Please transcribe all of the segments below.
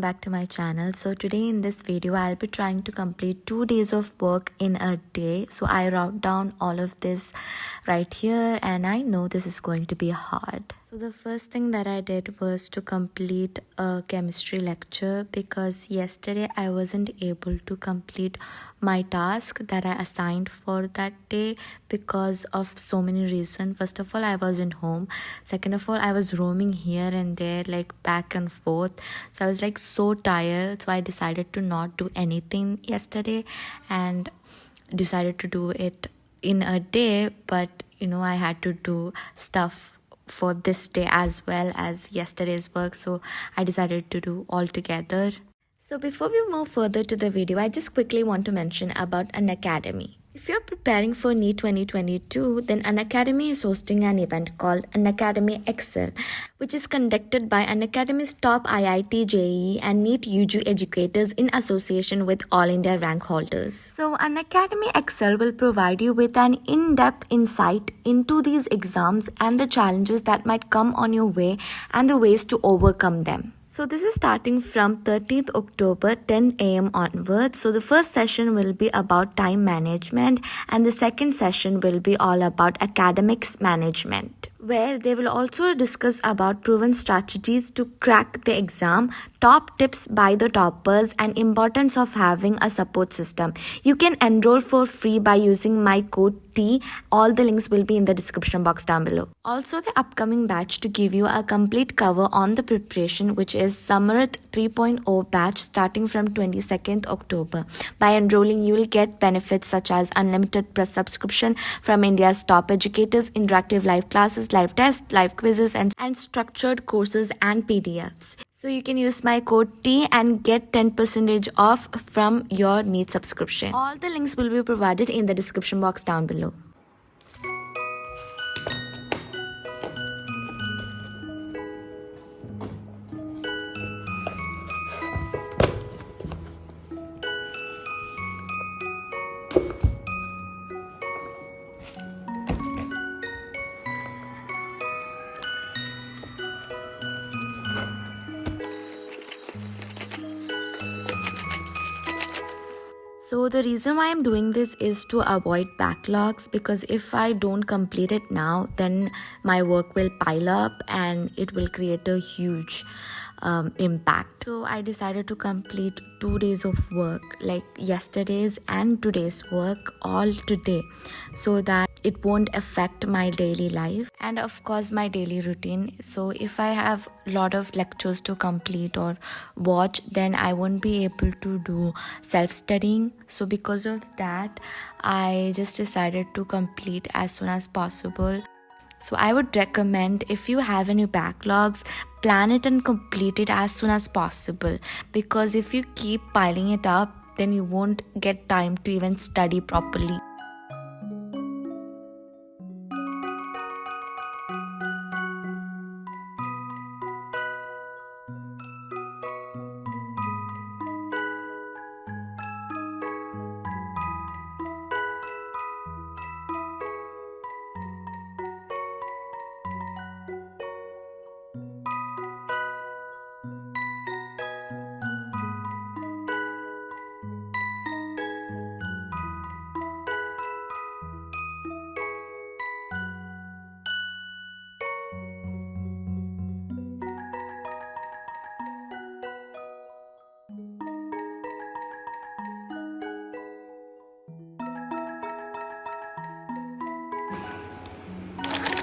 Back to my channel. So today in this video I'll be trying to complete 2 days of work in a day. So I wrote down all of this right here and I know this is going to be hard. So the first thing that I did was to complete a chemistry lecture because yesterday I wasn't able to complete my task that I assigned for that day because of so many reasons. First of all, I wasn't home. Second of all, I was roaming here and there, like back and forth. So I was like so tired. So I decided to not do anything yesterday and decided to do it in a day. But I had to do stuff for this day as well as yesterday's work, so I decided to do all together. So before we move further to the video, I just quickly want to mention about Unacademy. If you're preparing for NEET 2022, then Unacademy is hosting an event called Unacademy Excel, which is conducted by Unacademy's top IIT JEE and NEET UG educators in association with All India rank holders. So Unacademy Excel will provide you with an in-depth insight into these exams and the challenges that might come on your way and the ways to overcome them. So this is starting from 30th October 10 a.m. onwards. So the first session will be about time management and the second session will be all about academics management, where they will also discuss about proven strategies to crack the exam, top tips by the toppers, and importance of having a support system. You can enroll for free by using my code T. All the links will be in the description box down below. Also, the upcoming batch to give you a complete cover on the preparation, which is Samarth 3.0 batch starting from 22nd October. By enrolling, you will get benefits such as unlimited press subscription from India's top educators, interactive live classes, live tests, live quizzes, and structured courses and PDFs. So you can use my code T and get 10% off from your NEET subscription. All the links will be provided in the description box down below. So the reason why I'm doing this is to avoid backlogs, because if I don't complete it now, then my work will pile up and it will create a huge impact. So I decided to complete 2 days of work, like yesterday's and today's work, all today, so that it won't affect my daily life and of course my daily routine. So if I have a lot of lectures to complete or watch, then I won't be able to do self-studying. So because of that, I just decided to complete as soon as possible. So I would recommend, if you have any backlogs, plan it and complete it as soon as possible, because if you keep piling it up, then you won't get time to even study properly.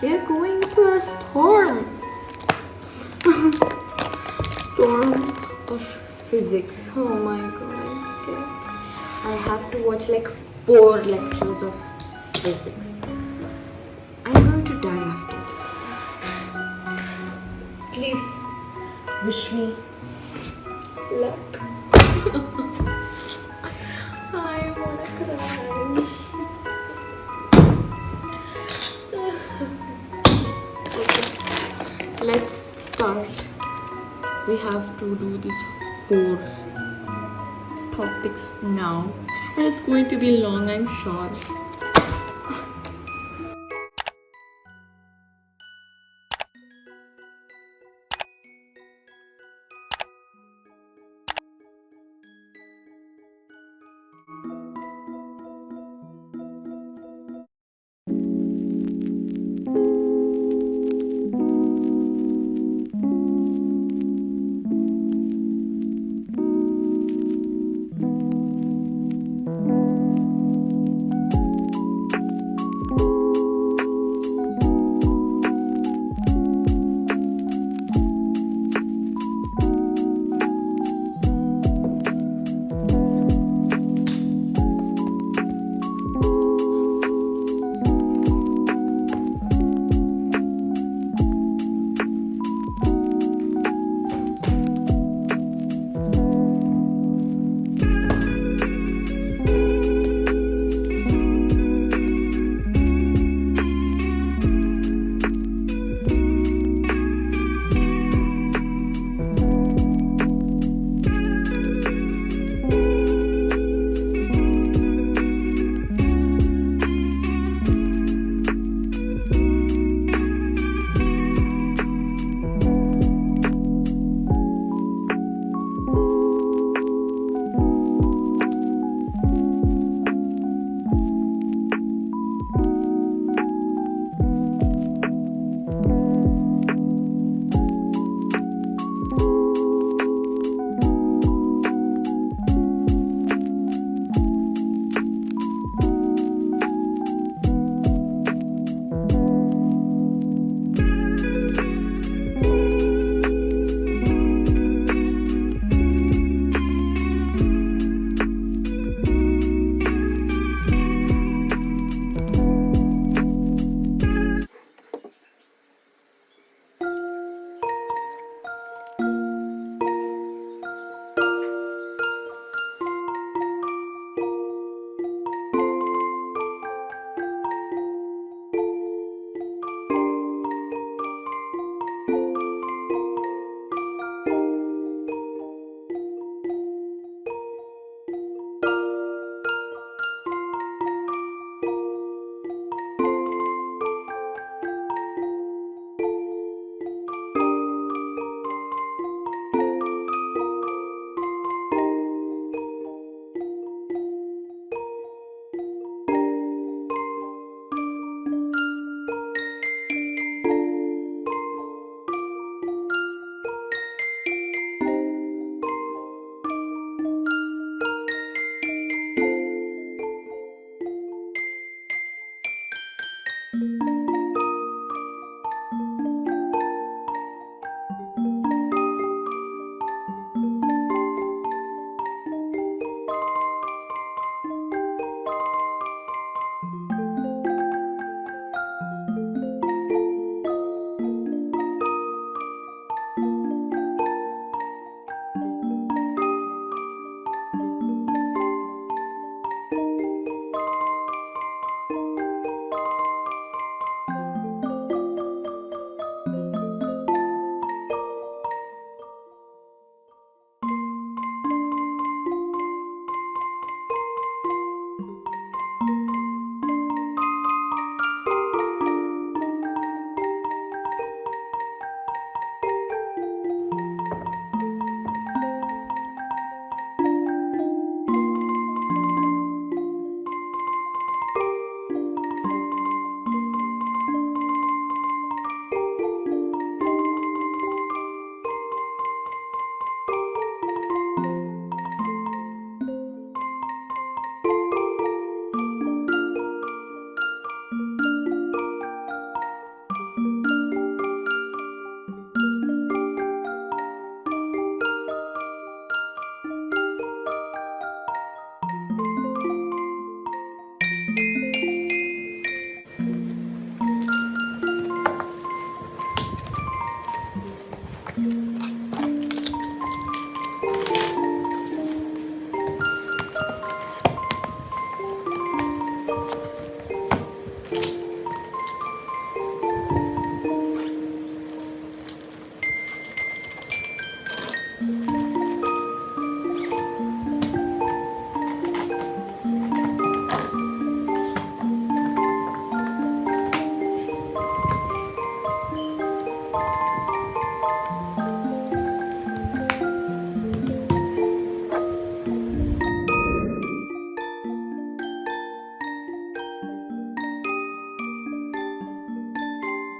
We are going to a storm. Storm of physics. Oh my god, I'm scared. I have to watch like 4 lectures of physics. I'm going to die after this. Please wish me luck. I wanna cry. Let's start. We have to do these 4 topics now, and it's going to be long, I'm sure.